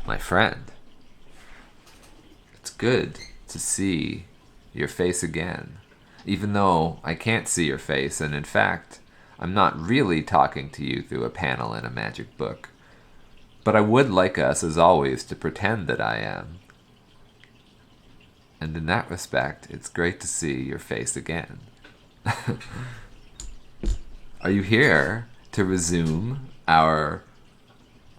My friend, it's good to see your face again. Even though I can't see your face, and in fact, I'm not really talking to you through a panel in a magic book. But I would like us, as always, to pretend that I am. And in that respect, it's great to see your face again. Are you here to resume our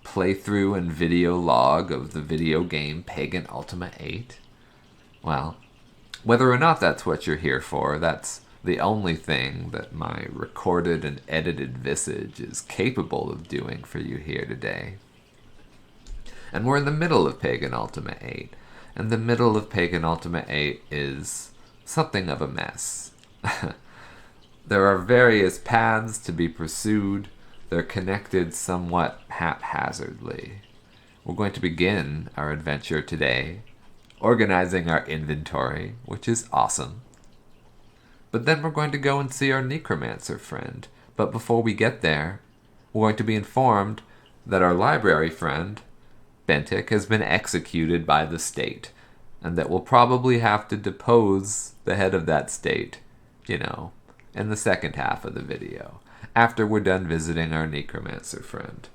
playthrough and video log of the video game Pagan Ultima VIII? Well, whether or not that's what you're here for, that's the only thing that my recorded and edited visage is capable of doing for you here today. And we're in the middle of Pagan Ultima VIII. And the middle of Pagan Ultima VIII is something of a mess. There are various paths to be pursued. They're connected somewhat haphazardly. We're going to begin our adventure today, organizing our inventory, which is awesome. But then we're going to go and see our necromancer friend. But before we get there, we're going to be informed that our library friend, Bentic, has been executed by the state, and that we'll probably have to depose the head of that state, in the second half of the video, after we're done visiting our necromancer friend.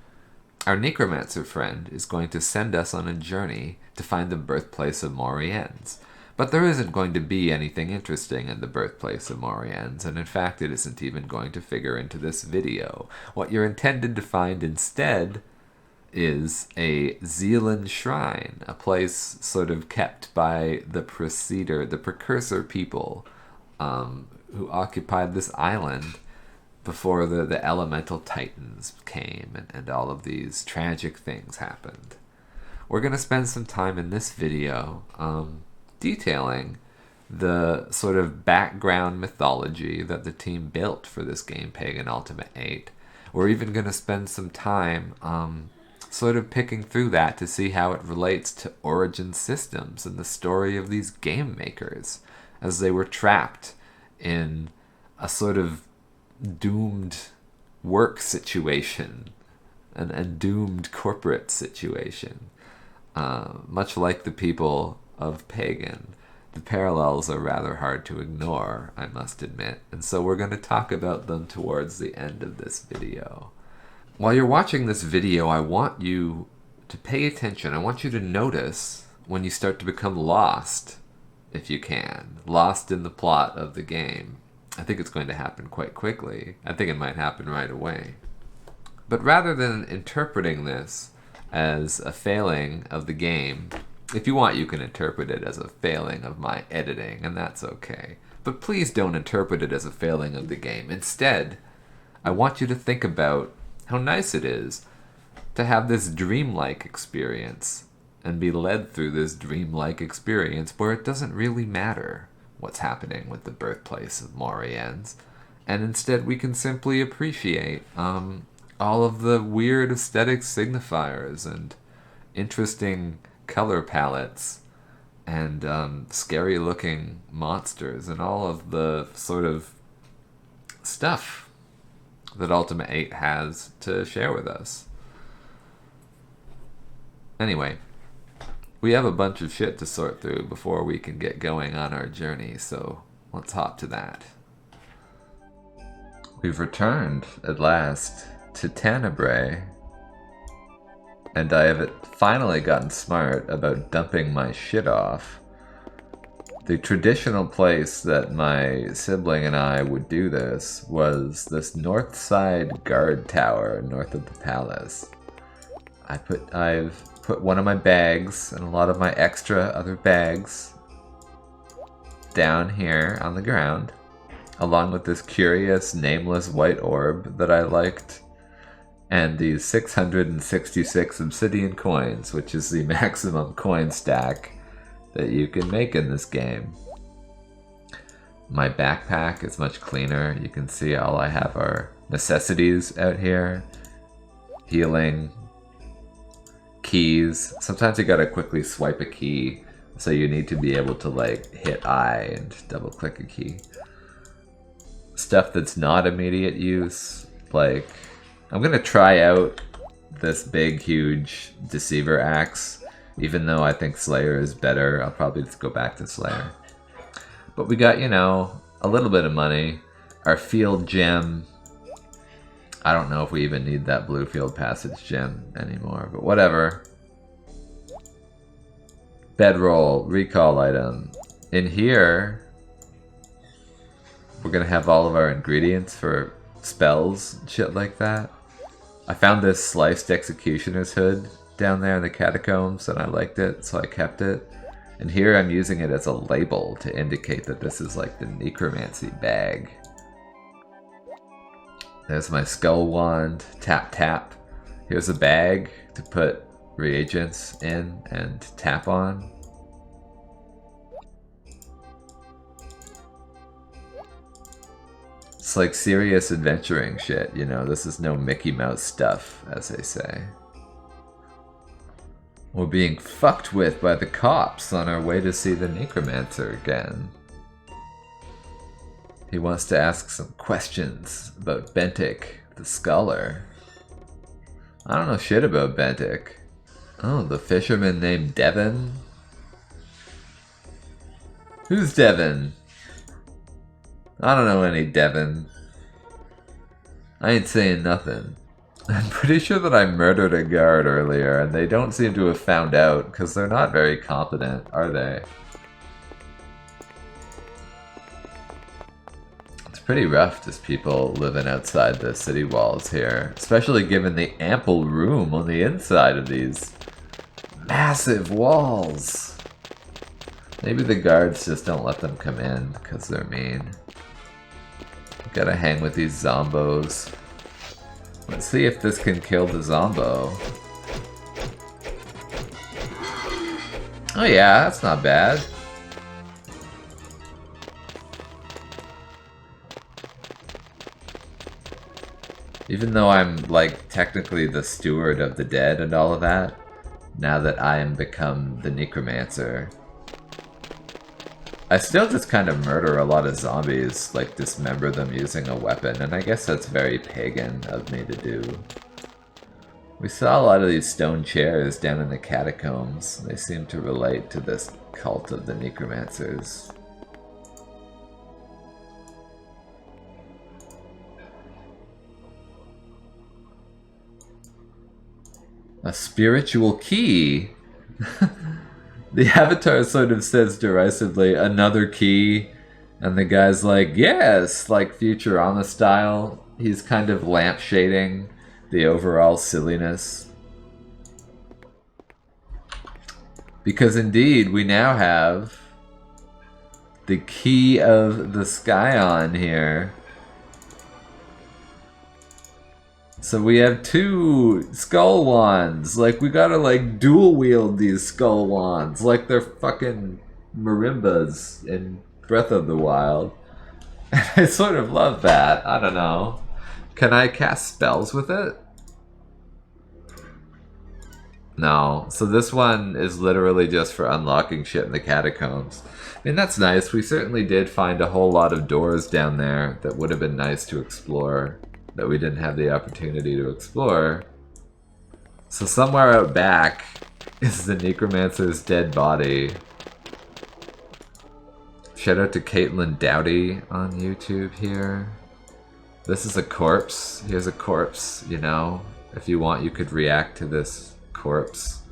Our necromancer friend is going to send us on a journey to find the birthplace of Moriens. But there isn't going to be anything interesting in the birthplace of Moriens, and in fact it isn't even going to figure into this video. What you're intended to find instead is a Zealand shrine, a place sort of kept by the precursor people who occupied this island before the elemental titans came and all of these tragic things happened. We're going to spend some time in this video detailing the sort of background mythology that the team built for this game, Pagan Ultima VIII. We're even going to spend some time sort of picking through that to see how it relates to origin systems and the story of these game makers as they were trapped in a sort of doomed work situation and doomed corporate situation. Much like the people of Pagan, the parallels are rather hard to ignore, I must admit, and so we're going to talk about them towards the end of this video. While you're watching this video, I want you to pay attention. I want you to notice when you start to become lost, if you can. Lost in the plot of the game. I think it's going to happen quite quickly. I think it might happen right away. But rather than interpreting this as a failing of the game, if you want, you can interpret it as a failing of my editing, and that's okay. But please don't interpret it as a failing of the game. Instead, I want you to think about how nice it is to have this dreamlike experience and be led through this dreamlike experience where it doesn't really matter what's happening with the birthplace of Moriens, and instead we can simply appreciate all of the weird aesthetic signifiers and interesting color palettes and scary looking monsters and all of the sort of stuff that Ultima 8 has to share with us. Anyway, we have a bunch of shit to sort through before we can get going on our journey, so let's hop to that. We've returned, at last, to Tenebrae, and I have finally gotten smart about dumping my shit off. The traditional place that my sibling and I would do this was this north side guard tower north of the palace. I've put one of my bags and a lot of my extra other bags down here on the ground, along with this curious nameless white orb that I liked, and these 666 obsidian coins, which is the maximum coin stack that you can make in this game. My backpack is much cleaner. You can see all I have are necessities out here. Healing, keys. Sometimes you gotta quickly swipe a key, so you need to be able to hit I and double click a key. Stuff that's not immediate use, I'm gonna try out this big, huge Deceiver axe. Even though I think Slayer is better, I'll probably just go back to Slayer. But we got, you know, a little bit of money. Our field gem. I don't know if we even need that blue field passage gem anymore, but whatever. Bedroll, recall item. In here, we're gonna have all of our ingredients for spells and shit like that. I found this sliced executioner's hood down there in the catacombs and I liked it, so I kept it. And here I'm using it as a label to indicate that this is like the necromancy bag. There's my skull wand, tap tap. Here's a bag to put reagents in and tap on. It's like serious adventuring shit, you know, this is no Mickey Mouse stuff, as they say. We're being fucked with by the cops on our way to see the necromancer again. He wants to ask some questions about Bentic, the scholar. I don't know shit about Bentic. Oh, the fisherman named Devon? Who's Devon? I don't know any Devon. I ain't saying nothing. I'm pretty sure that I murdered a guard earlier, and they don't seem to have found out, because they're not very competent, are they? It's pretty rough, just people living outside the city walls here, especially given the ample room on the inside of these massive walls. Maybe the guards just don't let them come in, because they're mean. Gotta hang with these zombos. Let's see if this can kill the zombo. Oh yeah, that's not bad. Even though I'm, like, technically the steward of the dead and all of that, now that I am become the necromancer, I still just kind of murder a lot of zombies, like dismember them using a weapon, and I guess that's very pagan of me to do. We saw a lot of these stone chairs down in the catacombs. They seem to relate to this cult of the necromancers. A spiritual key! The avatar sort of says derisively, another key, and the guy's like, yes, like Futurama style. He's kind of lampshading the overall silliness. Because indeed, we now have the key of the Scion here. So we have two skull wands. Like, we gotta, like, dual wield these skull wands. Like they're fucking marimbas in Breath of the Wild. And I sort of love that. I don't know. Can I cast spells with it? No. So this one is literally just for unlocking shit in the catacombs. I mean, that's nice. We certainly did find a whole lot of doors down there that would have been nice to explore, that we didn't have the opportunity to explore. So somewhere out back is the necromancer's dead body. Shout out to Caitlin Dowdy on YouTube here. This is a corpse. Here's a corpse, you know. If you want, you could react to this corpse.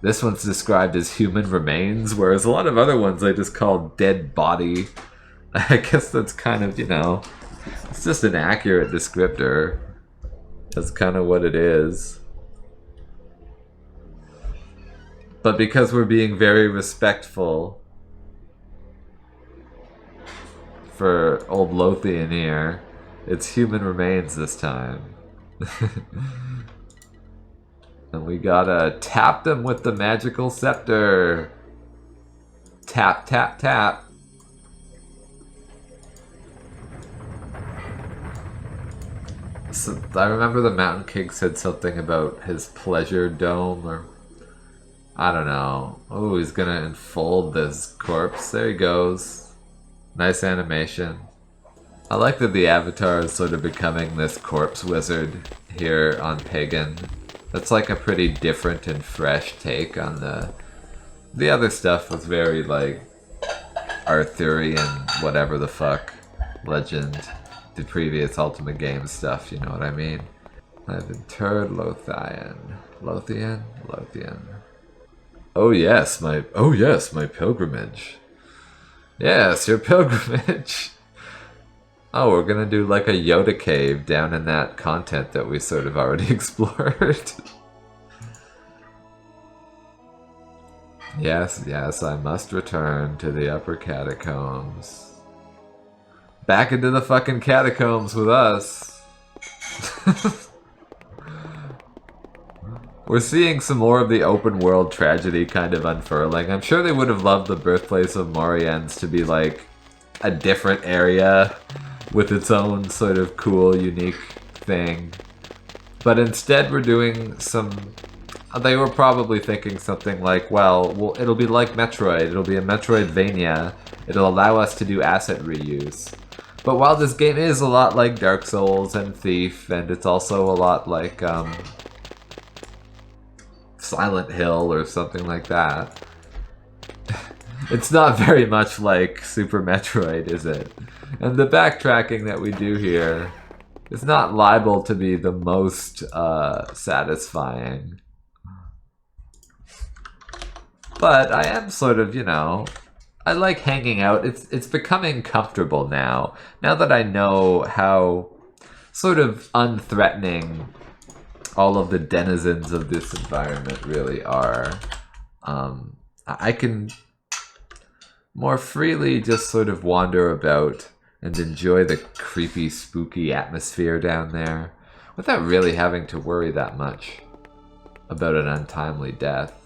This one's described as human remains, whereas a lot of other ones I just call dead body. I guess that's kind of, you know, it's just an accurate descriptor. That's kind of what it is. But because we're being very respectful for old Lothian here, it's human remains this time. And we gotta tap them with the magical scepter. Tap, tap, tap. So I remember the Mountain King said something about his pleasure dome, or I don't know. Oh, he's gonna enfold this corpse. There he goes. Nice animation. I like that the avatar is sort of becoming this corpse wizard here on Pagan. That's like a pretty different and fresh take on the other stuff was very like Arthurian, whatever the fuck, legend, the previous Ultima game stuff, you know what I mean? I've interred Lothian. Lothian. Oh yes, my pilgrimage. Yes, your pilgrimage. Oh, we're gonna do like a Yoda cave down in that content that we sort of already explored. Yes, I must return to the upper catacombs. Back into the fucking catacombs with us. We're seeing some more of the open world tragedy kind of unfurling. I'm sure they would have loved the birthplace of Moriens to be like a different area with its own sort of cool, unique thing. But instead we're doing some... They were probably thinking something like, well, it'll be like Metroid. It'll be a Metroidvania. It'll allow us to do asset reuse. But while this game is a lot like Dark Souls and Thief, and it's also a lot like Silent Hill or something like that, it's not very much like Super Metroid, is it? And the backtracking that we do here is not liable to be the most satisfying. But I am sort of, you know, I like hanging out. It's becoming comfortable now. Now that I know how sort of unthreatening all of the denizens of this environment really are, I can more freely just sort of wander about and enjoy the creepy, spooky atmosphere down there without really having to worry that much about an untimely death.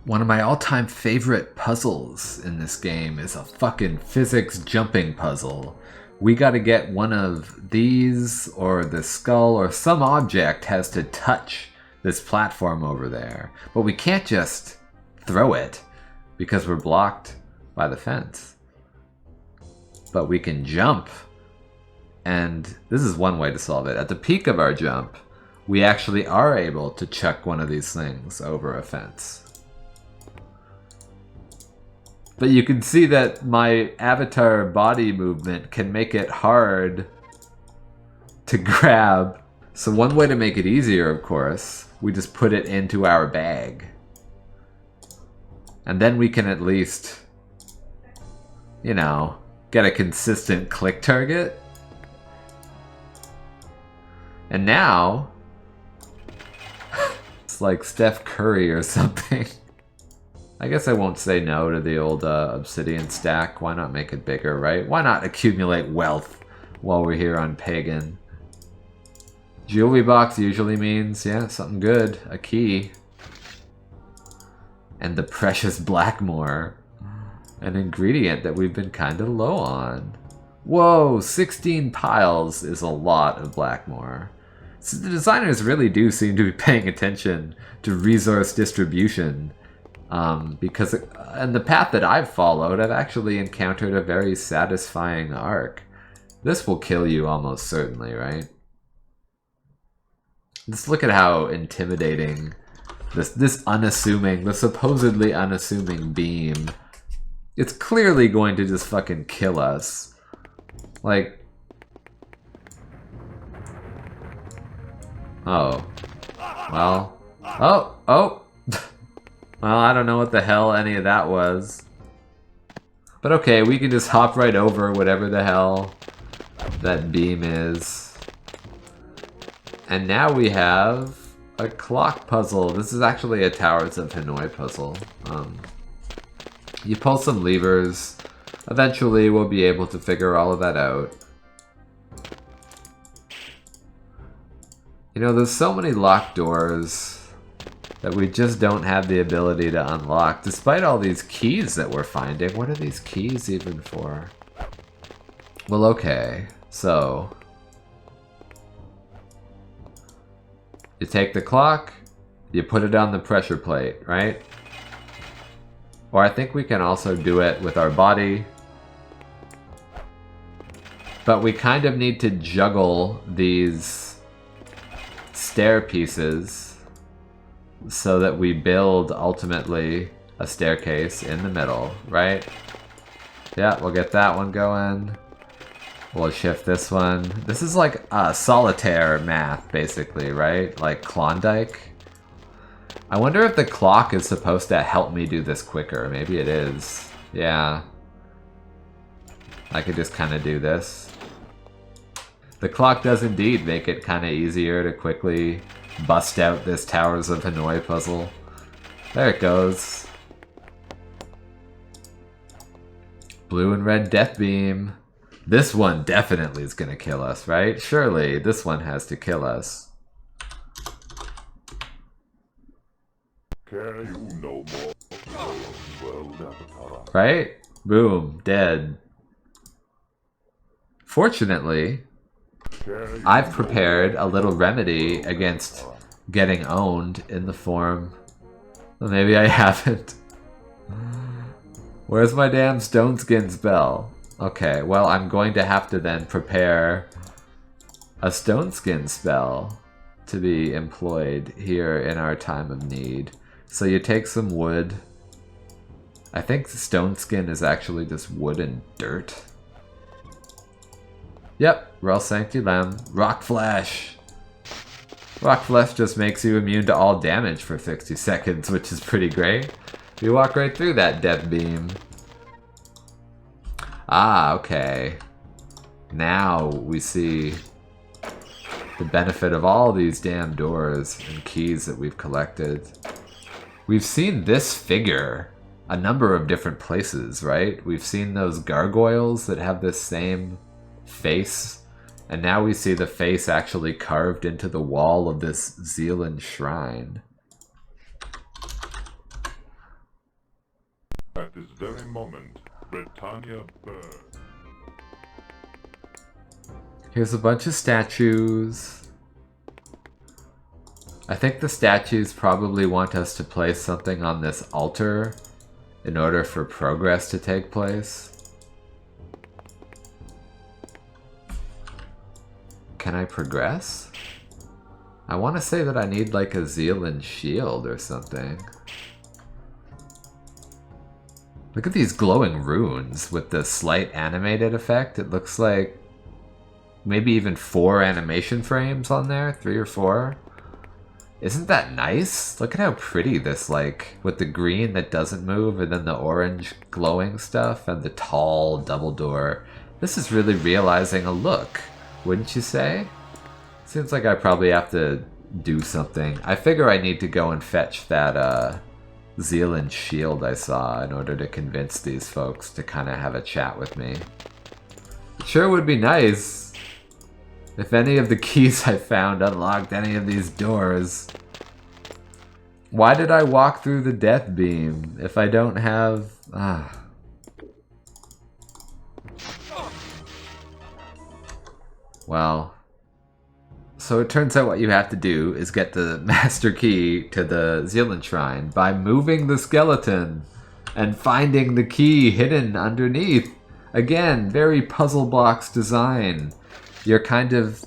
One of my all-time favorite puzzles in this game is a fucking physics jumping puzzle. We gotta get one of these, or the skull, or some object has to touch this platform over there. But we can't just throw it, because we're blocked by the fence. But we can jump. And this is one way to solve it. At the peak of our jump, we actually are able to chuck one of these things over a fence. But you can see that my avatar body movement can make it hard to grab. So one way to make it easier, of course, we just put it into our bag. And then we can at least, you know, get a consistent click target. And now, it's like Steph Curry or something. I guess I won't say no to the old obsidian stack. Why not make it bigger, right? Why not accumulate wealth while we're here on Pagan? Jewelry box usually means, yeah, something good. A key. And the precious Blackmore. An ingredient that we've been kind of low on. Whoa, 16 piles is a lot of Blackmore. So the designers really do seem to be paying attention to resource distribution. Because in the path that I've followed, I've actually encountered a very satisfying arc. This will kill you almost certainly, right? Just look at how intimidating this unassuming, the supposedly unassuming beam. It's clearly going to just fucking kill us. Like... Oh. Well... Oh! Well, I don't know what the hell any of that was. But okay, we can just hop right over whatever the hell that beam is. And now we have a clock puzzle. This is actually a Towers of Hanoi puzzle. You pull some levers. Eventually we'll be able to figure all of that out. You know, there's so many locked doors that we just don't have the ability to unlock, despite all these keys that we're finding. What are these keys even for? Well, okay, so... you take the clock, you put it on the pressure plate, right? Or I think we can also do it with our body. But we kind of need to juggle these stair pieces so that we build ultimately a staircase in the middle, right? Yeah, we'll get that one going. We'll shift this one. This is like solitaire math, basically, right? Like Klondike. I wonder if the clock is supposed to help me do this quicker. Maybe it is. Yeah. I could just kind of do this. The clock does indeed make it kind of easier to quickly bust out this Towers of Hanoi puzzle. There it goes. Blue and red death beam. This one definitely is gonna kill us, right? Surely, this one has to kill us. Right? Boom. Dead. Fortunately, I've prepared a little remedy against getting owned in the form... Well, maybe I haven't. Where's my damn stone skin spell? Okay, well, I'm going to have to then prepare a stone skin spell to be employed here in our time of need. So you take some wood. I think the stone skin is actually just wood and dirt. Yep, Rel Sanctilem. Rock Flash! Rock Flash just makes you immune to all damage for 60 seconds, which is pretty great. You walk right through that death beam. Ah, okay. Now we see the benefit of all these damn doors and keys that we've collected. We've seen this figure a number of different places, right? We've seen those gargoyles that have this same face, and now we see the face actually carved into the wall of this Zealand shrine. At this very moment, Britannia burns. Here's a bunch of statues. I think the statues probably want us to place something on this altar in order for progress to take place. Can I progress? I want to say that I need like a Zealand shield or something. Look at these glowing runes with the slight animated effect. It looks like maybe even 4 animation frames on there, 3 or 4. Isn't that nice? Look at how pretty this, like, with the green that doesn't move and then the orange glowing stuff and the tall double door. This is really realizing a look, wouldn't you say? Seems like I probably have to do something. I figure I need to go and fetch that Zealand shield I saw in order to convince these folks to kind of have a chat with me. It sure would be nice if any of the keys I found unlocked any of these doors. Why did I walk through the death beam if I don't have... Well, so it turns out what you have to do is get the master key to the Zealand Shrine by moving the skeleton and finding the key hidden underneath. Again, very puzzle box design. You're kind of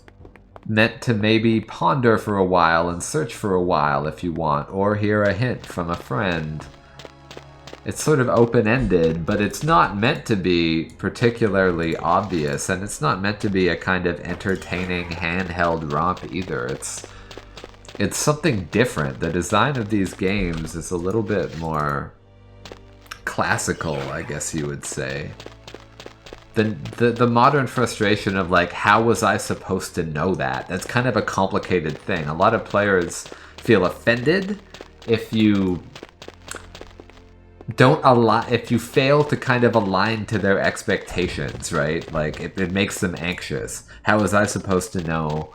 meant to maybe ponder for a while and search for a while if you want, or hear a hint from a friend. It's sort of open-ended, but it's not meant to be particularly obvious, and it's not meant to be a kind of entertaining handheld romp either. It's something different. The design of these games is a little bit more classical, I guess you would say. The modern frustration of like, how was I supposed to know that? That's kind of a complicated thing. A lot of players feel offended if you if you fail to kind of align to their expectations, right? Like, it makes them anxious. How was I supposed to know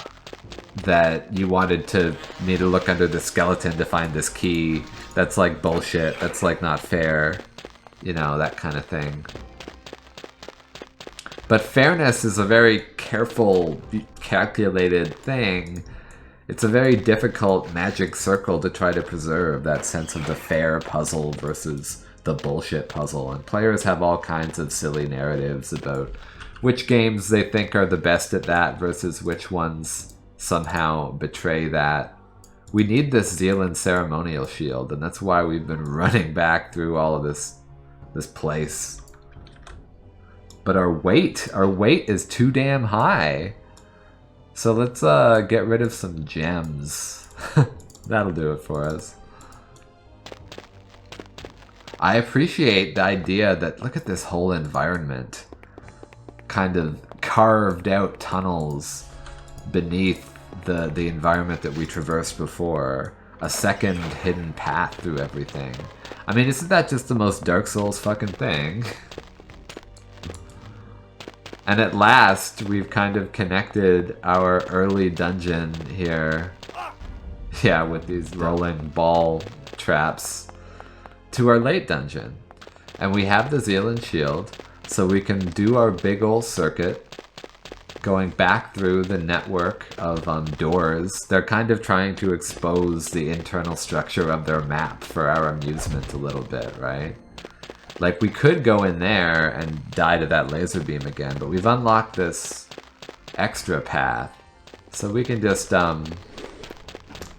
that you wanted me to look under the skeleton to find this key? That's like bullshit. That's like not fair. You know, that kind of thing. But fairness is a very careful, calculated thing. It's a very difficult magic circle to try to preserve that sense of the fair puzzle versus the bullshit puzzle. And players have all kinds of silly narratives about which games they think are the best at that versus which ones somehow betray that. We need this Zealand ceremonial shield, and that's why we've been running back through all of this place. But our weight is too damn high. So let's get rid of some gems. That'll do it for us. I appreciate the idea that, look at this whole environment. Kind of carved out tunnels beneath the environment that we traversed before. A second hidden path through everything. I mean, isn't that just the most Dark Souls fucking thing? And at last, we've kind of connected our early dungeon here. Yeah, with these rolling ball traps. To our late dungeon. And we have the Zealand shield, so we can do our big old circuit. Going back through the network of doors. They're kind of trying to expose the internal structure of their map for our amusement a little bit, right? Like, we could go in there and die to that laser beam again, but we've unlocked this extra path. So we can just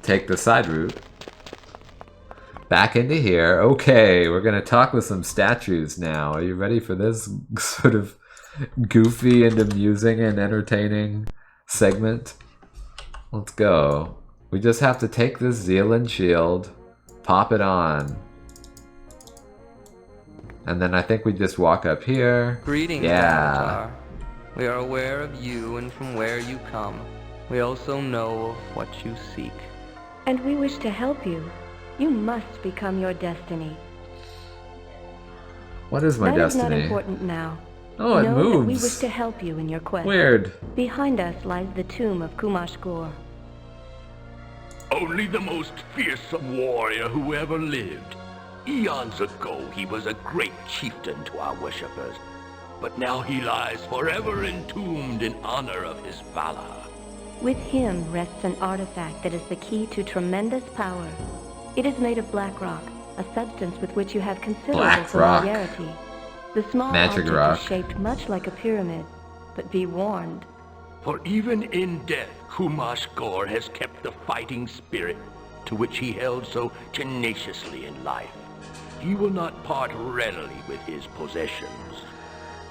take the side route. Back into here. Okay, we're gonna talk with some statues now. Are you ready for this sort of goofy and amusing and entertaining segment? Let's go. We just have to take this Zealand shield, pop it on, and then I think we just walk up here. Greetings, Avatar. We are aware of you and from where you come. We also know of what you seek. And we wish to help you. You must become your destiny. What is my destiny? That is not important now. Oh, it know moves. That we wish to help you in your quest. Weird. Behind us lies the tomb of Kumash Gore. Only the most fearsome warrior who ever lived. Eons ago, he was a great chieftain to our worshippers. But now he lies forever entombed in honor of his valor. With him rests an artifact that is the key to tremendous power. It is made of black rock, a substance with which you have considerable familiarity. The small Magic object rock. is shaped much like a pyramid, but be warned. For even in death, Kumash Gore has kept the fighting spirit to which he held so tenaciously in life. He will not part readily with his possessions.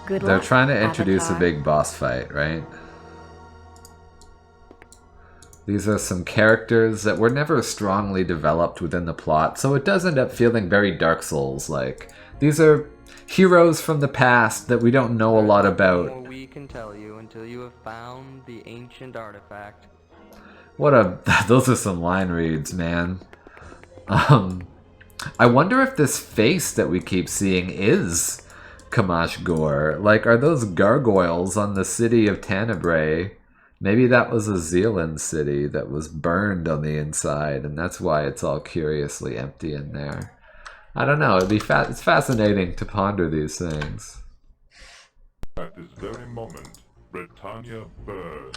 Good They're luck, trying to introduce Avatar. a big boss fight, right? These are some characters that were never strongly developed within the plot, so it does end up feeling very Dark Souls-like. These are heroes from the past that we don't know a lot about. More we can tell you until you have found the ancient artifact. What a... those are some line reads, man. I wonder if this face that we keep seeing is Kumash Gore. Like, are those gargoyles on the city of Tenebrae? Maybe that was a Zealand city that was burned on the inside, and that's why it's all curiously empty in there. I don't know. It's fascinating to ponder these things. At this very moment, Britannia burns.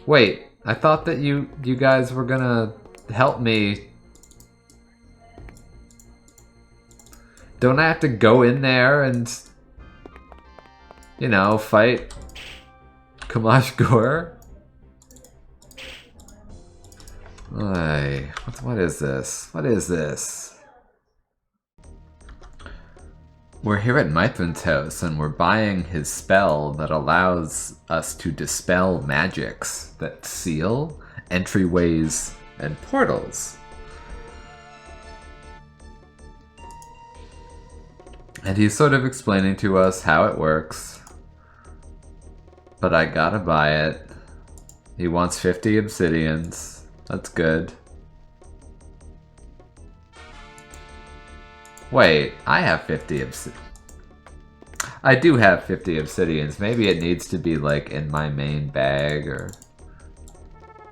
Wait, I thought that you guys were gonna help me. Don't I have to go in there and, you know, fight Kumash Gore? Ay, what is this? What is this? We're here at Mithrin's house and we're buying his spell that allows us to dispel magics that seal entryways and portals. And he's sort of explaining to us how it works. But I gotta buy it. He wants 50 obsidians. That's good. Wait, I have 50 obsidians. I do have 50 obsidians. Maybe it needs to be like in my main bag or...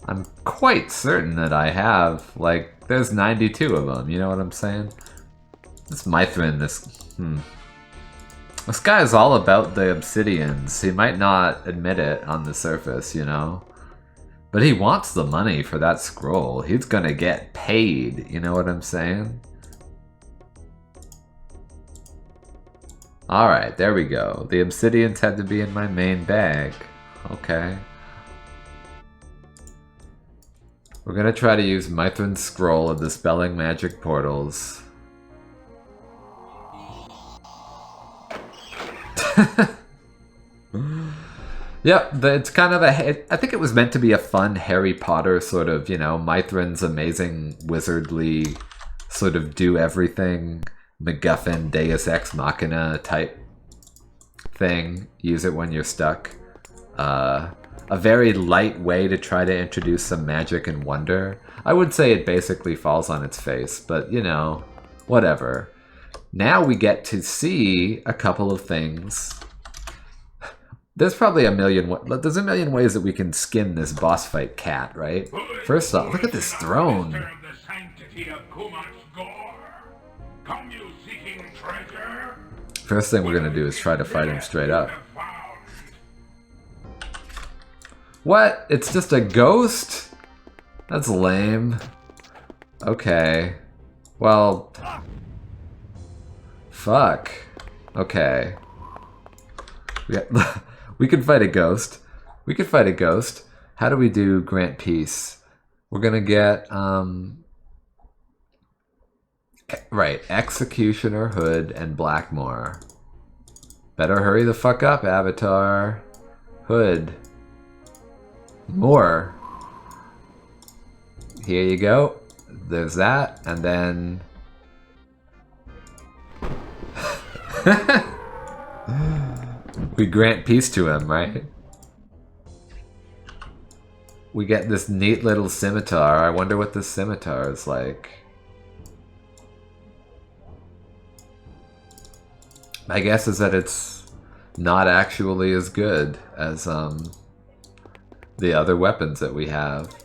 I'm quite certain that I have, like, there's 92 of them, you know what I'm saying? This Mithrin, This guy is all about the obsidians. He might not admit it on the surface, you know? But he wants the money for that scroll. He's gonna get paid, you know what I'm saying? Alright, there we go. The obsidians had to be in my main bag. Okay. We're gonna try to use Mithrin's Scroll of Dispelling Magic Portals. Yep, it's kind of I think it was meant to be a fun Harry Potter sort of, you know, Mithrin's amazing wizardly sort of do everything MacGuffin Deus Ex Machina type thing. Use it when you're stuck. A very light way to try to introduce some magic and wonder. I would say it basically falls on its face, but you know, whatever. Now we get to see a couple of things. There's probably a million ways that we can skin this boss fight cat, right? First off, look at this throne. First thing we're gonna do is try to fight him straight up. What? It's just a ghost? That's lame. Okay. Well... Fuck. Okay. We can fight a ghost. We could fight a ghost. How do we do grant peace? We're gonna get, right, Executioner, Hood, and Blackmore. Better hurry the fuck up, Avatar. Hood. More. Here you go. There's that, and then... we grant peace to him, right? We get this neat little scimitar. I wonder what this scimitar is like. My guess is that it's not actually as good as the other weapons that we have.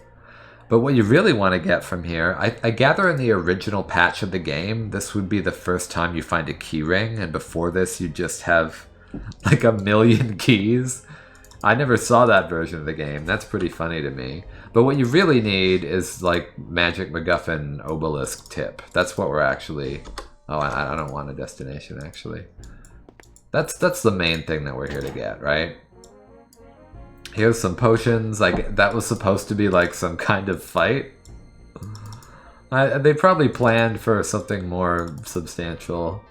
But what you really want to get from here, I gather in the original patch of the game, this would be the first time you find a key ring, and before this you just have like a million keys. I never saw that version of the game. That's pretty funny to me. But what you really need is like Magic MacGuffin Obelisk Tip. That's what we're actually... Oh, I don't want a destination, actually. That's the main thing that we're here to get, right? Here's some potions. Like, that was supposed to be like some kind of fight. They probably planned for something more substantial.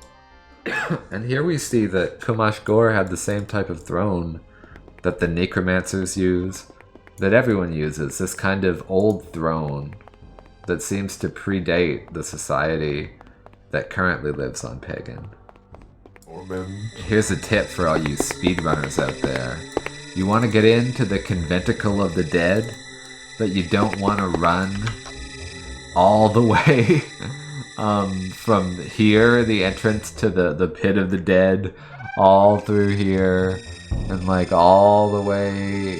And here we see that Kumash Gore had the same type of throne that the necromancers use, that everyone uses. This kind of old throne that seems to predate the society that currently lives on Pagan. Here's a tip for all you speedrunners out there. You want to get into the Conventicle of the Dead, but you don't want to run all the way from here, the entrance to the Pit of the Dead, all through here, and like all the way,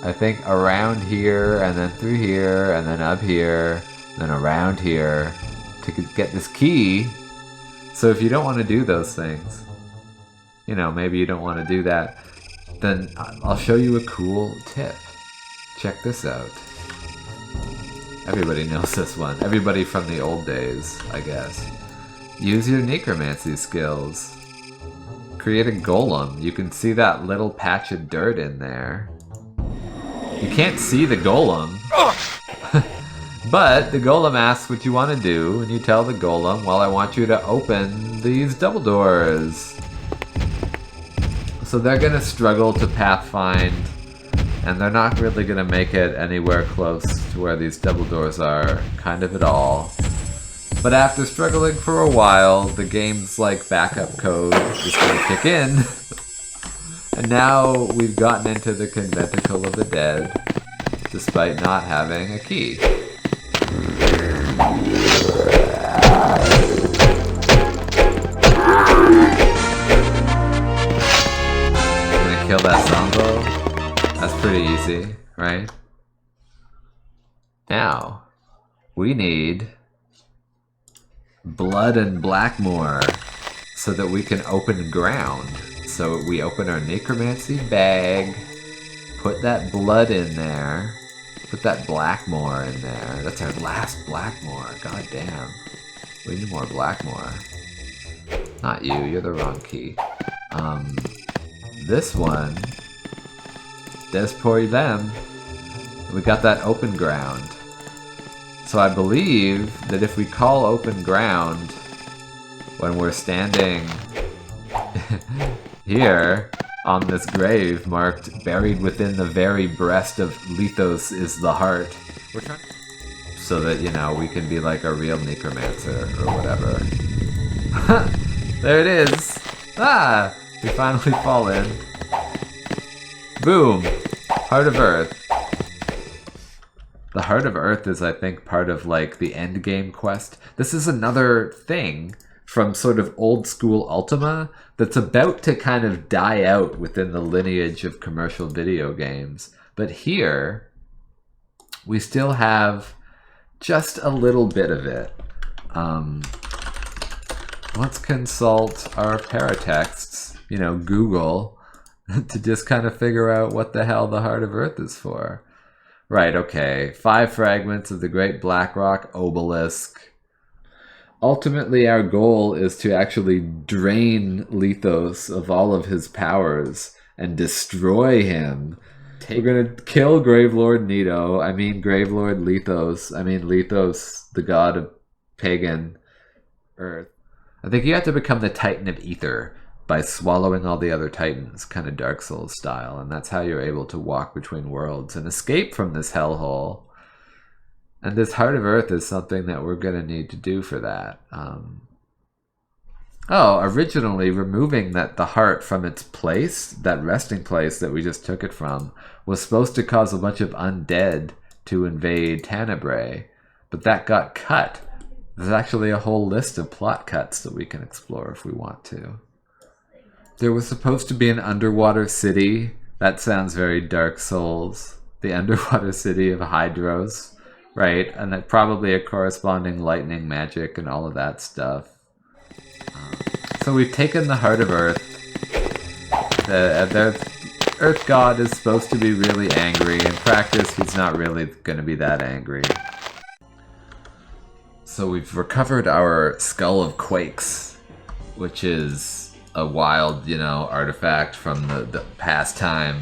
I think around here, and then through here, and then up here, and then around here, to get this key. So if you don't want to do those things, you know, maybe you don't want to do that, then I'll show you a cool tip. Check this out. Everybody knows this one. Everybody from the old days, I guess. Use your necromancy skills. Create a golem. You can see that little patch of dirt in there. You can't see the golem. But the golem asks what you want to do, and you tell the golem, well, I want you to open these double doors. So they're going to struggle to pathfind, and they're not really going to make it anywhere close to where these double doors are, kind of at all. But after struggling for a while, the game's like backup code is going to kick in. And now we've gotten into the Conventicle of the Dead, despite not having a key. Kill that Zombo. That's pretty easy, right? Now, we need Blood and Blackmore so that we can open ground. So we open our necromancy bag, put that blood in there, put that Blackmore in there. That's our last Blackmore. God damn. We need more Blackmore. Not you, you're the wrong key. This one, there's for them. We got that open ground. So I believe that if we call open ground when we're standing here on this grave marked buried within the very breast of Lithos is the heart. We're trying so that, you know, we can be like a real necromancer or whatever. There it is! Ah! We finally fall in. Boom! Heart of Earth. The Heart of Earth is, I think, part of, like, the endgame quest. This is another thing from sort of old school Ultima that's about to kind of die out within the lineage of commercial video games. But here, we still have just a little bit of it. Let's consult our paratexts, you know, Google, to just kind of figure out what the hell the Heart of Earth is for. Right, okay. 5 fragments of the Great Blackrock Obelisk. Ultimately, our goal is to actually drain Lithos of all of his powers and destroy him. We're gonna kill Gravelord Nito. I mean Gravelord Lithos. I mean Lithos, the god of pagan Earth. I think you have to become the Titan of Ether by swallowing all the other Titans, kind of Dark Souls style, and that's how you're able to walk between worlds and escape from this hellhole. And this Heart of Earth is something that we're going to need to do for that. Originally removing the heart from its place, that resting place that we just took it from, was supposed to cause a bunch of undead to invade Tenebrae, but that got cut. There's actually a whole list of plot cuts that we can explore if we want to. There was supposed to be an underwater city. That sounds very Dark Souls. The underwater city of Hydros, right? And then probably a corresponding lightning magic and all of that stuff. So we've taken the Heart of Earth. The Earth God is supposed to be really angry. In practice, he's not really going to be that angry. So we've recovered our Skull of Quakes, which is a wild, you know, artifact from the past time.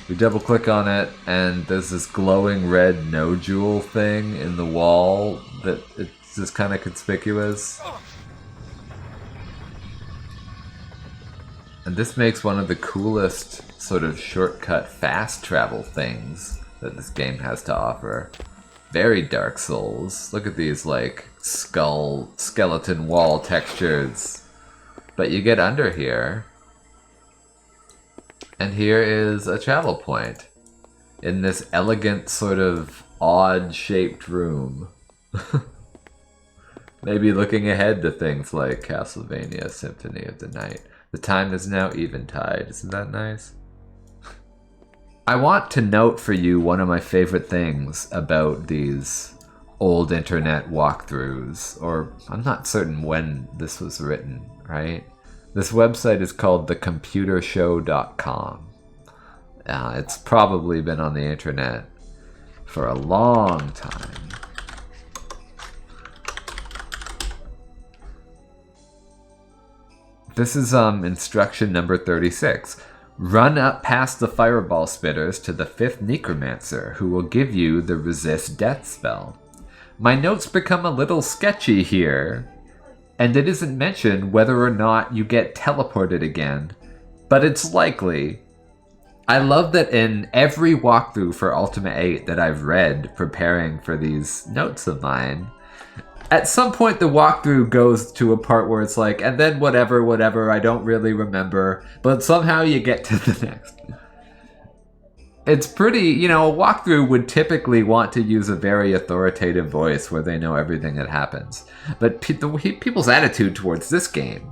We double click on it and there's this glowing red nodule thing in the wall that it's just kind of conspicuous. And this makes one of the coolest sort of shortcut fast travel things that this game has to offer. Very Dark Souls. Look at these like skeleton wall textures. But you get under here, and here is a travel point in this elegant sort of odd-shaped room. Maybe looking ahead to things like Castlevania Symphony of the Night. The time is now eventide. Isn't that nice? I want to note for you one of my favorite things about these old internet walkthroughs, or I'm not certain when this was written, right? This website is called thecomputershow.com. It's probably been on the internet for a long time. This is instruction number 36. Run up past the fireball spitters to the 5th necromancer, who will give you the resist death spell. My notes become a little sketchy here, and it isn't mentioned whether or not you get teleported again, but it's likely. I love that in every walkthrough for Ultima 8 that I've read preparing for these notes of mine, at some point the walkthrough goes to a part where it's like, and then whatever, I don't really remember, but somehow you get to the next. It's pretty, you know, a walkthrough would typically want to use a very authoritative voice where they know everything that happens. But people's attitude towards this game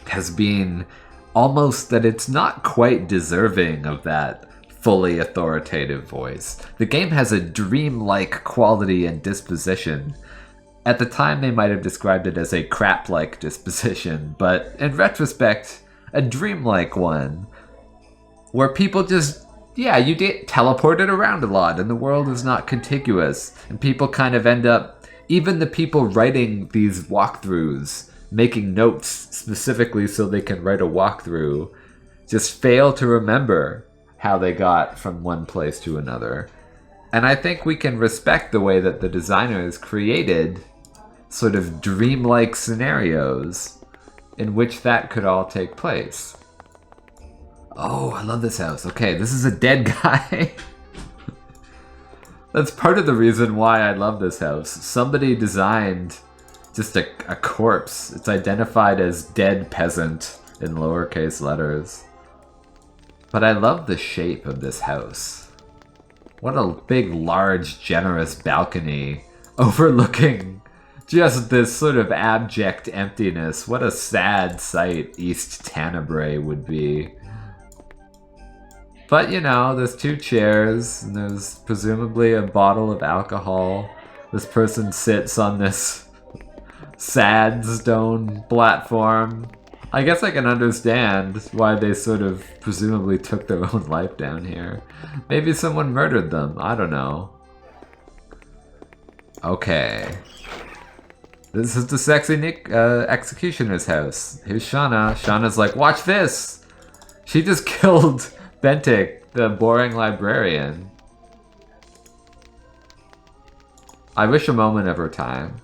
has been almost that it's not quite deserving of that fully authoritative voice. The game has a dreamlike quality and disposition. At the time, they might have described it as a crap-like disposition, but in retrospect, a dreamlike one, where people just, yeah, you get teleported around a lot, and the world is not contiguous, and people kind of end up, even the people writing these walkthroughs, making notes specifically so they can write a walkthrough, just fail to remember how they got from one place to another. And I think we can respect the way that the designers created sort of dreamlike scenarios in which that could all take place. Oh, I love this house. Okay, this is a dead guy. That's part of the reason why I love this house. Somebody designed just a corpse. It's identified as dead peasant in lowercase letters. But I love the shape of this house. What a big, large, generous balcony overlooking just this sort of abject emptiness. What a sad sight East Tenebrae would be. But, you know, there's 2 chairs, and there's presumably a bottle of alcohol. This person sits on this sad stone platform. I guess I can understand why they sort of presumably took their own life down here. Maybe someone murdered them. I don't know. Okay. This is the sexy executioner's house. Here's Shauna. Shauna's like, watch this! She just killed Bentic, the boring librarian. I wish a moment of her time.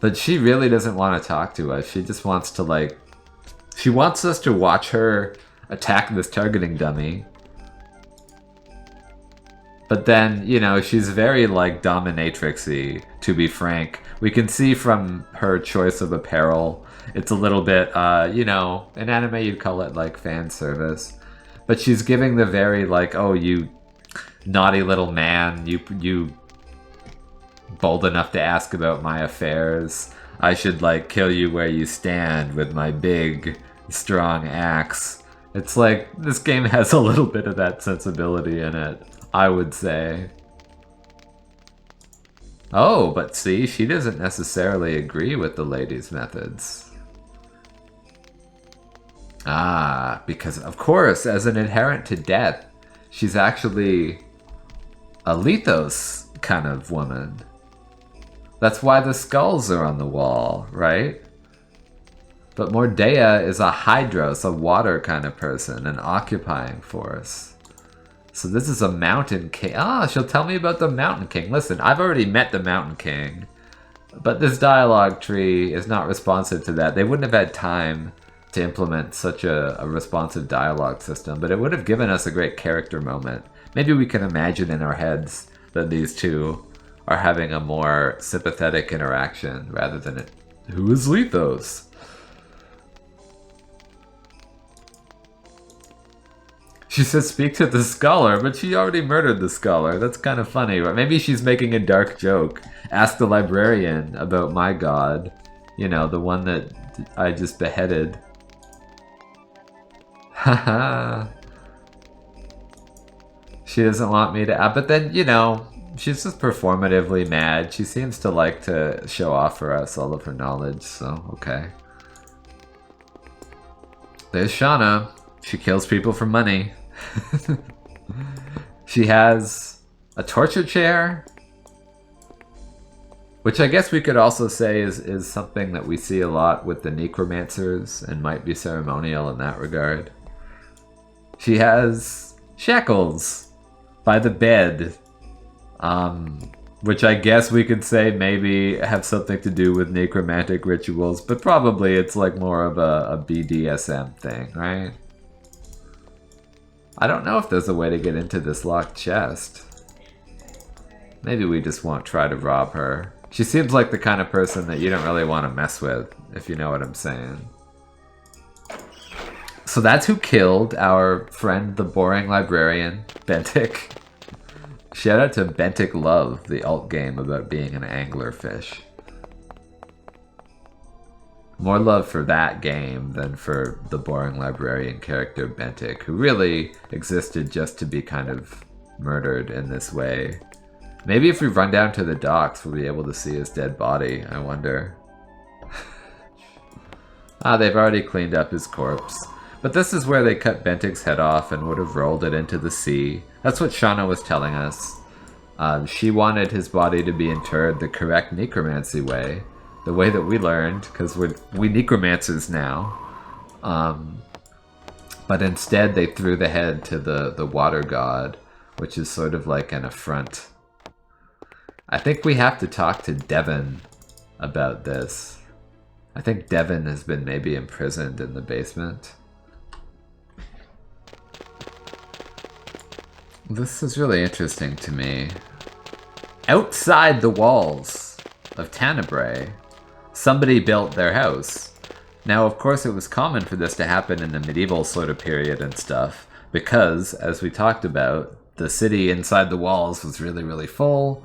But she really doesn't want to talk to us. She just wants to, like... She wants us to watch her attack this targeting dummy. But then, you know, she's very, like, dominatrix-y, to be frank. We can see from her choice of apparel, it's a little bit, you know, in anime you'd call it, like, fan service. But she's giving the very, like, oh, you naughty little man, you bold enough to ask about my affairs. I should, like, kill you where you stand with my big, strong axe. It's like, this game has a little bit of that sensibility in it, I would say. Oh, but see, she doesn't necessarily agree with the lady's methods. Ah, because, of course, as an adherent to death, she's actually a lethos kind of woman. That's why the skulls are on the wall, right? But Mordea is a hydros, a water kind of person, an occupying force. So this is a mountain king. Ah, she'll tell me about the mountain king. Listen, I've already met the mountain king, but this dialogue tree is not responsive to that. They wouldn't have had time to implement such a responsive dialogue system, but it would have given us a great character moment. Maybe we can imagine in our heads that these two are having a more sympathetic interaction rather than it. Who is Lethos? She says speak to the scholar, but she already murdered the scholar. That's kind of funny. But maybe she's making a dark joke. Ask the librarian about my god. You know, the one that I just beheaded. Haha. She doesn't want me to... but then, you know, she's just performatively mad. She seems to like to show off for us all of her knowledge, so okay. There's Shauna. She kills people for money. She has a torture chair, which I guess we could also say is something that we see a lot with the necromancers and might be ceremonial in that regard. She has shackles by the bed, which I guess we could say maybe have something to do with necromantic rituals, but probably it's like more of a BDSM thing, right? I don't know if there's a way to get into this locked chest. Maybe we just won't try to rob her. She seems like the kind of person that you don't really want to mess with, if you know what I'm saying. So that's who killed our friend, the boring librarian, Bentic. Shout out to Bentic Love, the alt game about being an anglerfish. More love for that game than for the boring librarian character Bentic, who really existed just to be kind of murdered in this way. Maybe if we run down to the docks, we'll be able to see his dead body, I wonder. Ah, they've already cleaned up his corpse. But this is where they cut Bentic's head off and would have rolled it into the sea. That's what Shauna was telling us. She wanted his body to be interred the correct necromancy way. The way that we learned, because we necromancers now. But instead they threw the head to the water god, which is sort of like an affront. I think we have to talk to Devin about this. I think Devin has been maybe imprisoned in the basement. This is really interesting to me. Outside the walls of Tenebrae, somebody built their house. Now, of course, it was common for this to happen in the medieval sort of period and stuff, because, as we talked about, the city inside the walls was really, really full,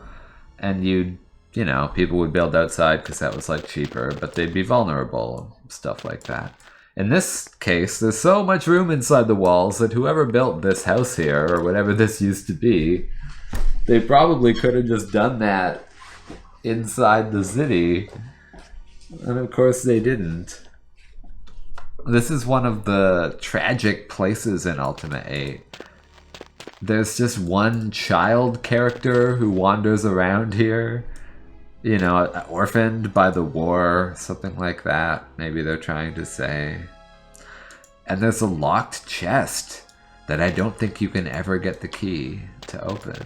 and you know, people would build outside because that was, like, cheaper, but they'd be vulnerable and stuff like that. In this case, there's so much room inside the walls that whoever built this house here, or whatever this used to be, they probably could have just done that inside the city. And of course they didn't. This is one of the tragic places in Ultima VIII. There's just one child character who wanders around here. You know, orphaned by the war, something like that. Maybe they're trying to say. And there's a locked chest that I don't think you can ever get the key to open.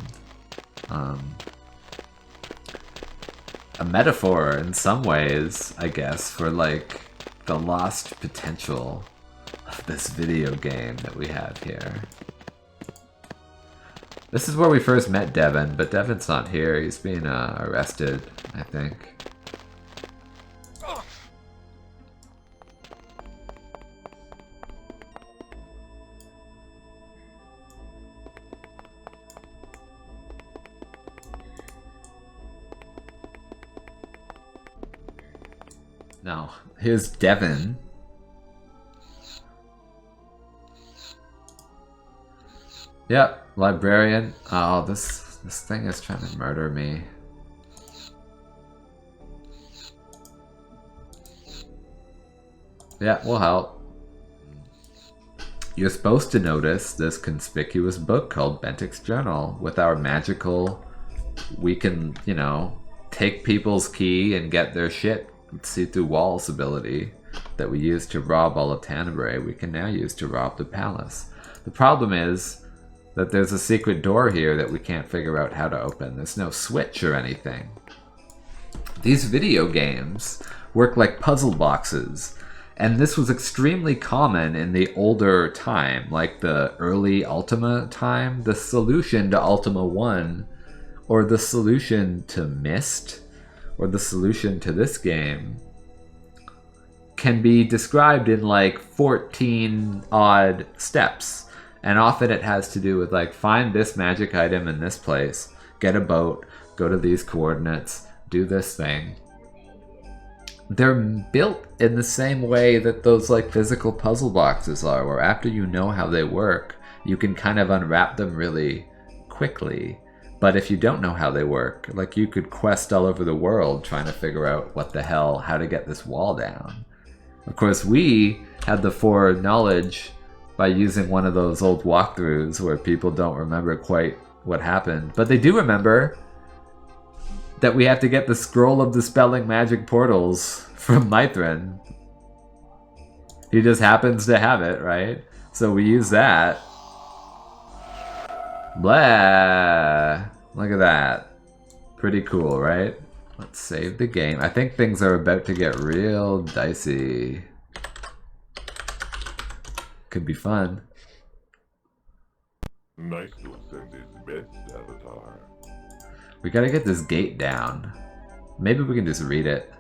A metaphor in some ways, I guess, for like the lost potential of this video game that we have here. This is where we first met Devin, but Devin's not here. He's being arrested, I think. No, here's Devin. Yep, librarian. Oh, this thing is trying to murder me. Yeah, we'll help. You're supposed to notice this conspicuous book called Bentic's Journal. With our magical, we can, you know, take people's key and get their shit, see through walls ability that we used to rob all of Tenebrae, we can now use to rob the palace. The problem is that there's a secret door here that we can't figure out how to open. There's no switch or anything. These video games work like puzzle boxes, and this was extremely common in the older time, like the early Ultima time. The solution to Ultima 1, or the solution to Myst, or the solution to this game, can be described in like 14 odd steps. And often it has to do with like, find this magic item in this place, get a boat, go to these coordinates, do this thing. They're built in the same way that those like physical puzzle boxes are, where after you know how they work, you can kind of unwrap them really quickly. But if you don't know how they work, like you could quest all over the world trying to figure out what the hell, how to get this wall down. Of course, we had the foreknowledge by using one of those old walkthroughs where people don't remember quite what happened. But they do remember that we have to get the Scroll of Dispelling Magic Portals from Mithrin. He just happens to have it, right? So we use that. Blah! Look at that. Pretty cool, right? Let's save the game. I think things are about to get real dicey. Could be fun. Nice to send his best avatar. We gotta get this gate down. Maybe we can just read it.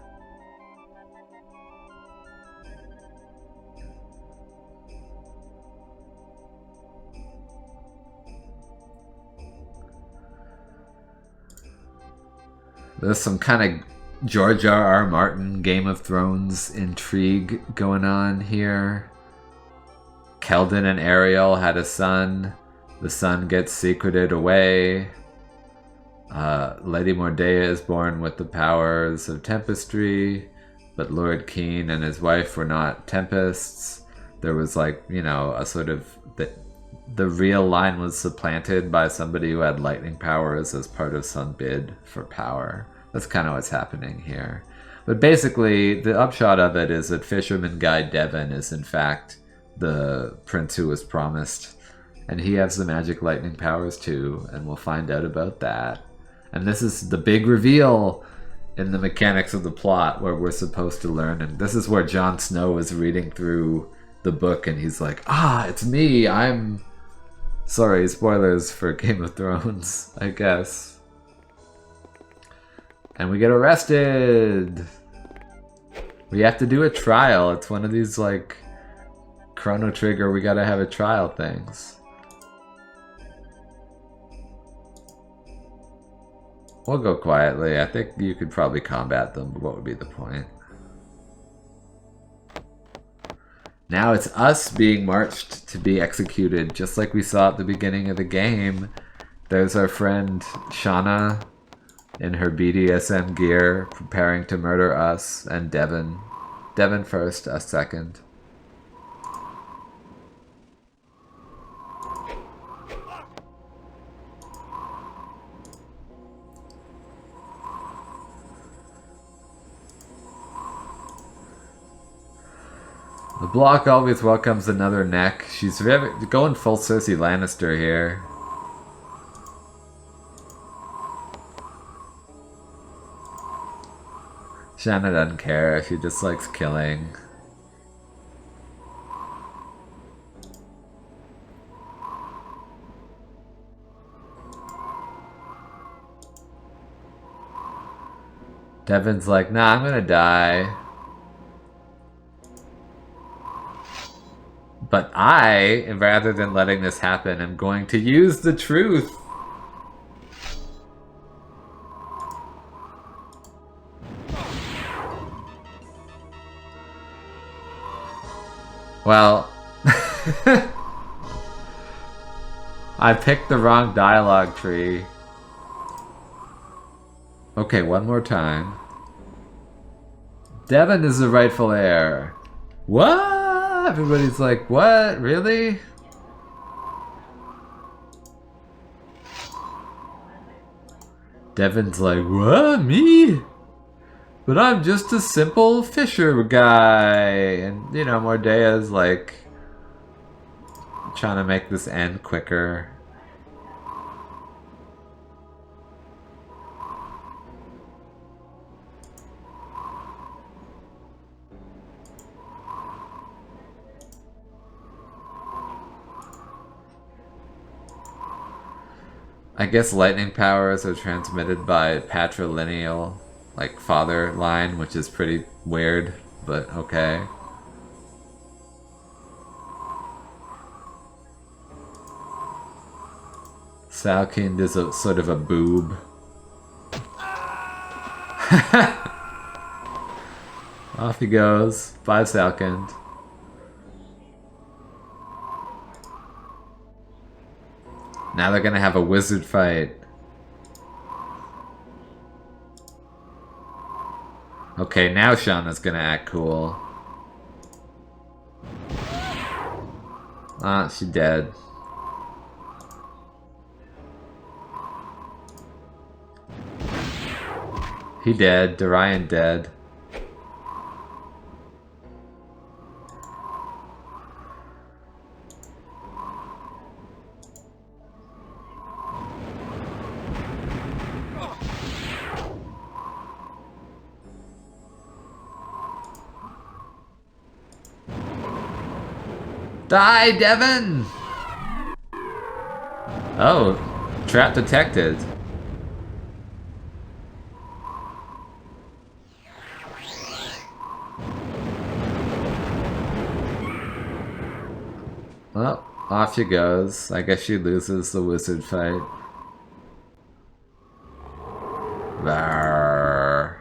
There's some kind of George R.R. Martin Game of Thrones intrigue going on here. Keldon and Ariel had a son. The son gets secreted away. Lady Mordea is born with the powers of Tempestry, but Lord Keen and his wife were not Tempests. There was like, you know, a sort of... The real line was supplanted by somebody who had lightning powers as part of some bid for power. That's kind of what's happening here. But basically, the upshot of it is that Fisherman Guy Devon is in fact the prince who was promised, And he has the magic lightning powers too, and we'll find out about that. And this is the big reveal in the mechanics of the plot where we're supposed to learn. And this is where Jon Snow is reading through the book and he's like, it's me, I'm... Sorry, spoilers for Game of Thrones, I guess. And we get arrested! We have to do a trial. It's one of these, like, Chrono Trigger, we gotta have a trial things. We'll go quietly. I think you could probably combat them, but what would be the point? Now it's us being marched to be executed, just like we saw at the beginning of the game. There's our friend Shauna in her BDSM gear, preparing to murder us, and Devin. Devin first, us second. The block always welcomes another neck. She's going full Cersei Lannister here. Shanna doesn't care. She just likes killing. Devin's like, nah, I'm gonna die. But I, rather than letting this happen, am going to use the truth. Well, I picked the wrong dialogue tree. Okay, one more time. Devin is the rightful heir. What? Everybody's like, what? Really? Devin's like, what? Me? But I'm just a simple fisher guy. And, you know, Mordea's like trying to make this end quicker. I guess lightning powers are transmitted by patrilineal, like father line, which is pretty weird, but okay. Salkind is a sort of a boob. Off he goes. Bye, Salkind. Now they're gonna have a wizard fight. Okay, now Shauna's gonna act cool. Ah, she dead. He dead. Dorian dead. Die, Devin! Oh, trap detected. Well, off she goes. I guess she loses the wizard fight. Rawr.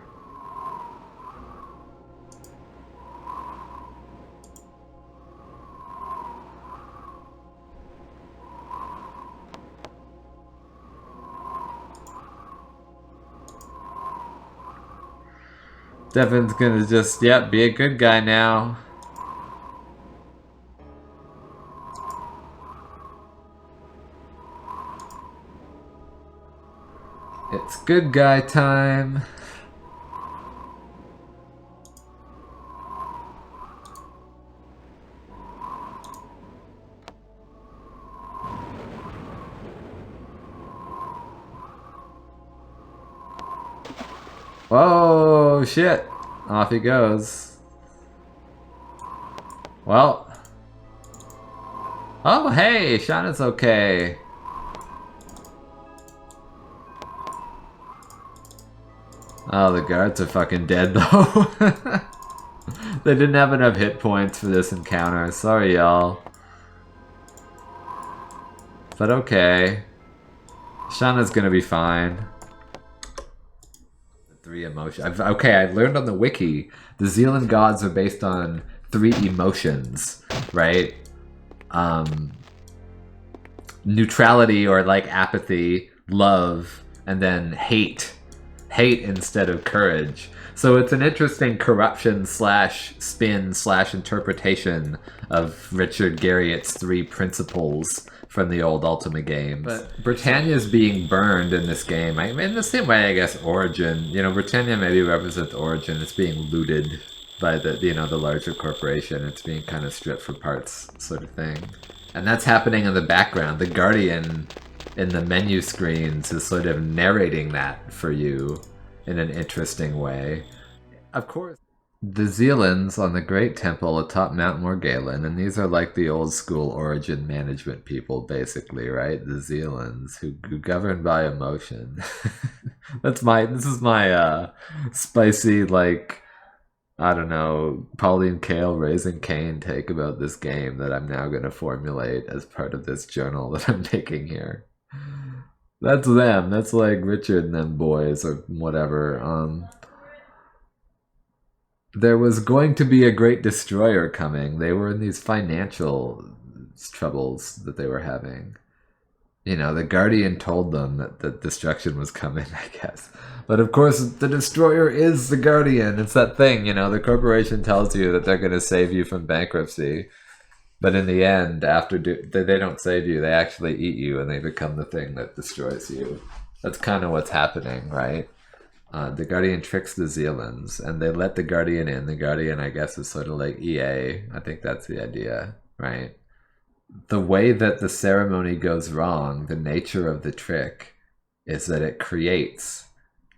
Devin's gonna just, yep, be a good guy now. It's good guy time. Whoa, shit. Off he goes. Well. Oh, hey, Shauna's okay. Oh, the guards are fucking dead, though. They didn't have enough hit points for this encounter. Sorry, y'all. But okay. Shauna's gonna be fine. Three emotions. Okay, I learned on the wiki, the Zealand gods are based on 3 emotions, right? Neutrality or like apathy, love, and then hate. Hate instead of courage. So it's an interesting corruption slash spin slash interpretation of Richard Garriott's 3 principles from the old Ultima games. But Britannia's being burned in this game. In the same way, I guess, Origin. You know, Britannia maybe represents Origin. It's being looted by the, you know, the larger corporation. It's being kind of stripped for parts sort of thing. And that's happening in the background. The Guardian in the menu screens is sort of narrating that for you in an interesting way. Of course, the Zealands on the Great Temple atop Mount Morgalen, and these are like the old school Origin management people, basically, right? The Zealands who govern by emotion. This is my spicy, like, I don't know, Pauline Kael raising Cain take about this game that I'm now going to formulate as part of this journal that I'm making here. That's them. That's like Richard and them boys or whatever. There was going to be a great destroyer coming. They were in these financial troubles that they were having. You know, the Guardian told them that the destruction was coming, I guess. But of course, the destroyer is the Guardian. It's that thing, you know, the corporation tells you that they're going to save you from bankruptcy. But in the end, they don't save you, they actually eat you and they become the thing that destroys you. That's kind of what's happening, right? The Guardian tricks the Zealands and they let the Guardian in. The Guardian, I guess, is sort of like EA. I think that's the idea, right? The way that the ceremony goes wrong, the nature of the trick, is that it creates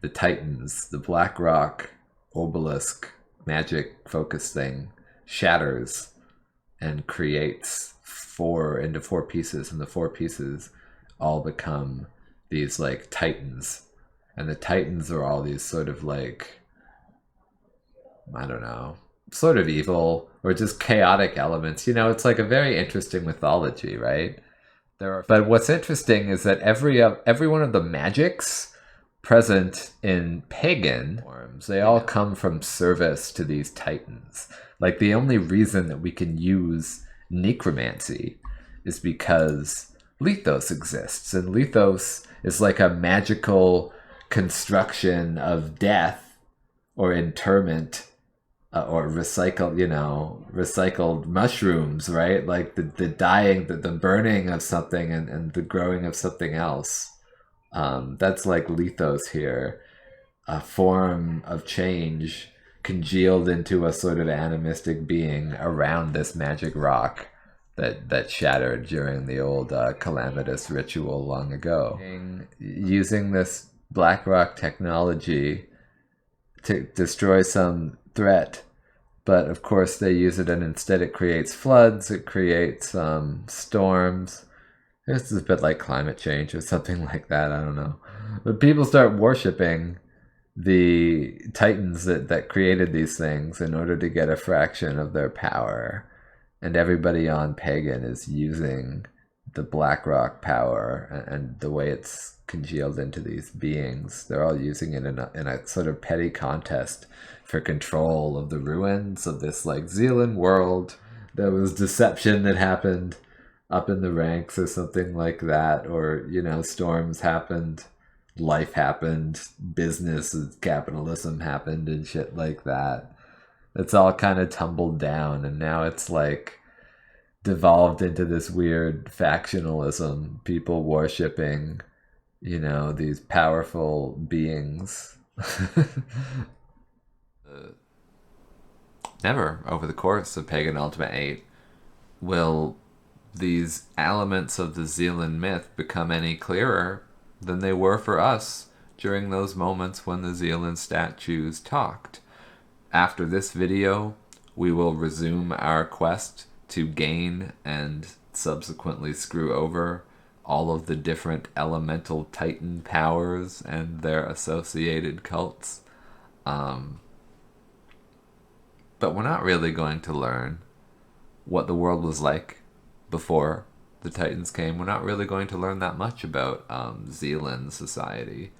the Titans, the Black Rock obelisk magic focus thing, shatters and creates 4 into 4 pieces, and the 4 pieces all become these like Titans. And the Titans are all these sort of like, I don't know, sort of evil or just chaotic elements. You know, it's like a very interesting mythology, right? But what's interesting is that every one of the magics present in pagan forms, they all come from service to these Titans. Like, the only reason that we can use necromancy is because Lethos exists. And Lethos is like a magical construction of death or interment or recycled mushrooms, right? Like the dying, the burning of something and the growing of something else. That's like Lethos here. A form of change congealed into a sort of animistic being around this magic rock that shattered during the old calamitous ritual long ago. Using this black rock technology to destroy some threat, but of course they use it and instead it creates floods, it creates storms. This is a bit like climate change or something like that, I don't know. But people start worshipping the Titans that created these things in order to get a fraction of their power. And everybody on Pagan is using the Blackrock power and the way it's congealed into these beings. They're all using it in a sort of petty contest for control of the ruins of this like Zealand world. There was deception that happened up in the ranks or something like that, or, you know, storms happened, life happened, business, capitalism happened and shit like that. It's all kind of tumbled down and now it's like devolved into this weird factionalism, people worshipping, you know, these powerful beings. Never over the course of Pagan Ultima VIII will these elements of the Zealand myth become any clearer than they were for us during those moments when the Zealand statues talked. After this video, we will resume our quest to gain and subsequently screw over all of the different elemental titan powers and their associated cults. But we're not really going to learn what the world was like before the Titans came. We're not really going to learn that much about Zealand society.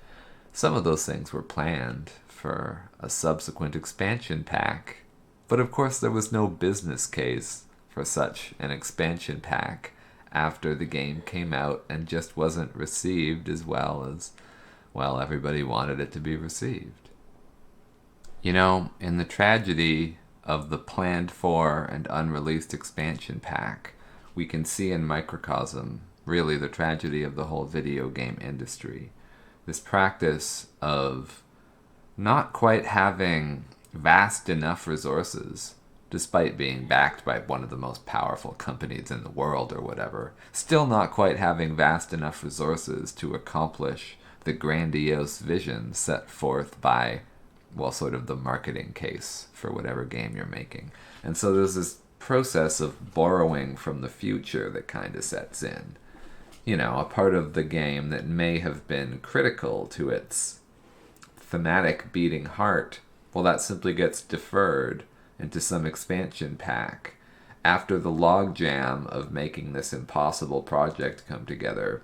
Some of those things were planned for a subsequent expansion pack, but of course there was no business case for such an expansion pack after the game came out and just wasn't received as well as, well, everybody wanted it to be received. You know, in the tragedy of the planned for and unreleased expansion pack, we can see in microcosm really the tragedy of the whole video game industry. This practice of not quite having vast enough resources, despite being backed by one of the most powerful companies in the world or whatever, still not quite having vast enough resources to accomplish the grandiose vision set forth by, well, sort of the marketing case for whatever game you're making. And so there's this process of borrowing from the future that kind of sets in. You know, a part of the game that may have been critical to its thematic beating heart, well, that simply gets deferred into some expansion pack after the logjam of making this impossible project come together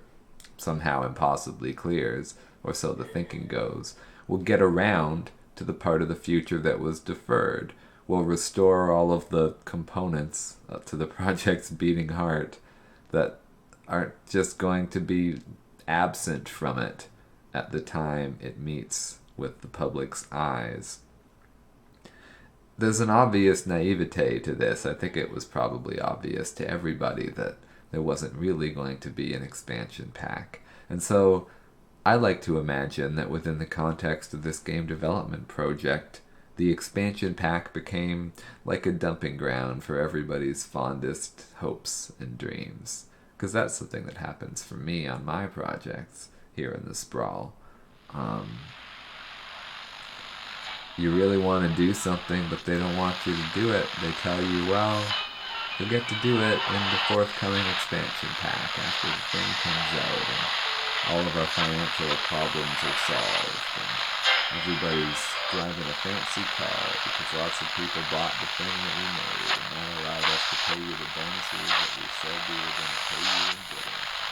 somehow impossibly clears, or so the thinking goes. We'll get around to the part of the future that was deferred. We'll restore all of the components to the project's beating heart that aren't just going to be absent from it at the time it meets with the public's eyes. There's an obvious naivete to this. I think it was probably obvious to everybody that there wasn't really going to be an expansion pack. And so I like to imagine that within the context of this game development project, the expansion pack became like a dumping ground for everybody's fondest hopes and dreams. Because that's the thing that happens for me on my projects here in the Sprawl. You really want to do something, but they don't want you to do it. They tell you, well, you'll get to do it in the forthcoming expansion pack after the thing comes out and all of our financial problems are solved and everybody's driving a fancy car because lots of people bought the thing that we made and that allowed us to pay you the bonuses that we said we were going to pay you in didn't.